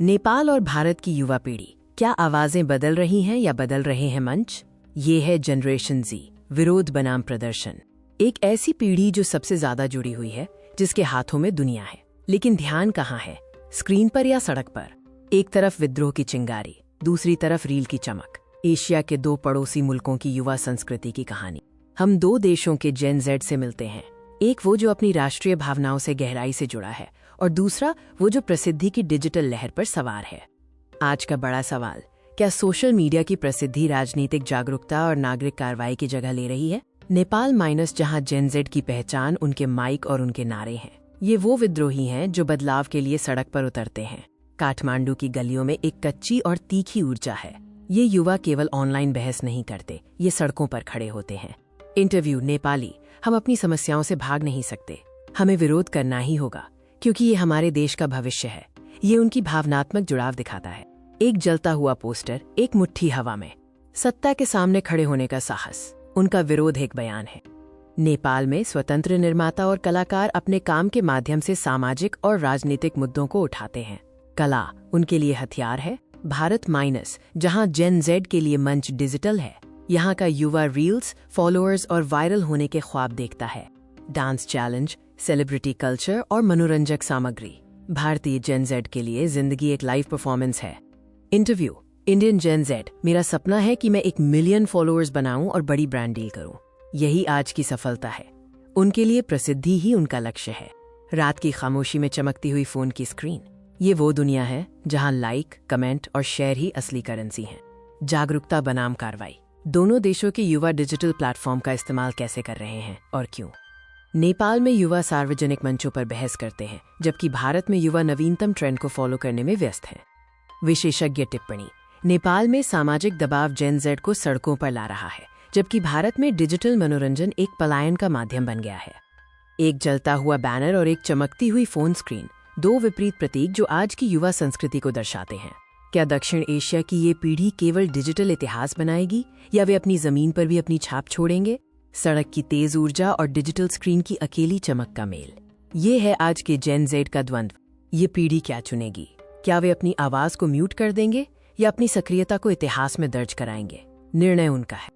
नेपाल और भारत की युवा पीढ़ी, क्या आवाजें बदल रही हैं या बदल रहे हैं मंच? ये है जनरेशन जी, विरोध बनाम प्रदर्शन। एक ऐसी पीढ़ी जो सबसे ज्यादा जुड़ी हुई है, जिसके हाथों में दुनिया है, लेकिन ध्यान कहाँ है, स्क्रीन पर या सड़क पर? एक तरफ विद्रोह की चिंगारी, दूसरी तरफ रील की चमक। एशिया के दो पड़ोसी मुल्कों की युवा संस्कृति की कहानी। हम दो देशों के जेन जेड से मिलते हैं, एक वो जो अपनी राष्ट्रीय भावनाओं से गहराई से जुड़ा है, और दूसरा वो जो प्रसिद्धि की डिजिटल लहर पर सवार है। आज का बड़ा सवाल, क्या सोशल मीडिया की प्रसिद्धि राजनीतिक जागरूकता और नागरिक कार्रवाई की जगह ले रही है? नेपाल माइनस, जहां जेन जेड की पहचान उनके माइक और उनके नारे हैं। ये वो विद्रोही हैं जो बदलाव के लिए सड़क पर उतरते हैं। काठमांडू की गलियों में एक कच्ची और तीखी ऊर्जा है। ये युवा केवल ऑनलाइन बहस नहीं करते, ये सड़कों पर खड़े होते हैं। इंटरव्यू नेपाली, हम अपनी समस्याओं से भाग नहीं सकते, हमें विरोध करना ही होगा, क्योंकि ये हमारे देश का भविष्य है। ये उनकी भावनात्मक जुड़ाव दिखाता है। एक जलता हुआ पोस्टर, एक मुट्ठी हवा में, सत्ता के सामने खड़े होने का साहस। उनका विरोध एक बयान है। नेपाल में स्वतंत्र निर्माता और कलाकार अपने काम के माध्यम से सामाजिक और राजनीतिक मुद्दों को उठाते हैं। कला उनके लिए हथियार है। भारत माइनस, जहां जेन जेड के लिए मंच डिजिटल है, यहाँ का युवा रील्स, फॉलोअर्स और वायरल होने के ख्वाब देखता है। डांस चैलेंज, सेलिब्रिटी कल्चर और मनोरंजक सामग्री। भारतीय जेन जेड के लिए जिंदगी एक लाइव परफॉर्मेंस है। इंटरव्यू, इंडियन जेन जेड, मेरा सपना है कि मैं 1 मिलियन फॉलोअर्स बनाऊं और बड़ी ब्रांड डील करूं। यही आज की सफलता है। उनके लिए प्रसिद्धि ही उनका लक्ष्य है। रात की खामोशी में चमकती हुई फोन की स्क्रीन, ये वो दुनिया है जहां लाइक, कमेंट और शेयर ही असली करेंसी हैं। जागरूकता बनाम कार्रवाई, दोनों देशों के युवा डिजिटल प्लेटफॉर्म का इस्तेमाल कैसे कर रहे हैं और क्यों? नेपाल में युवा सार्वजनिक मंचों पर बहस करते हैं, जबकि भारत में युवा नवीनतम ट्रेंड को फॉलो करने में व्यस्त हैं। विशेषज्ञ टिप्पणी, नेपाल में सामाजिक दबाव जेन जेड को सड़कों पर ला रहा है, जबकि भारत में डिजिटल मनोरंजन एक पलायन का माध्यम बन गया है। एक जलता हुआ बैनर और एक चमकती हुई फोन स्क्रीन, दो विपरीत प्रतीक जो आज की युवा संस्कृति को दर्शाते हैं। क्या दक्षिण एशिया की ये पीढ़ी केवल डिजिटल इतिहास बनाएगी, या वे अपनी जमीन पर भी अपनी छाप छोड़ेंगे? सड़क की तेज ऊर्जा और डिजिटल स्क्रीन की अकेली चमक का मेल, ये है आज के जेन जेड का द्वंद्व। ये पीढ़ी क्या चुनेगी? क्या वे अपनी आवाज को म्यूट कर देंगे या अपनी सक्रियता को इतिहास में दर्ज कराएंगे? निर्णय उनका है।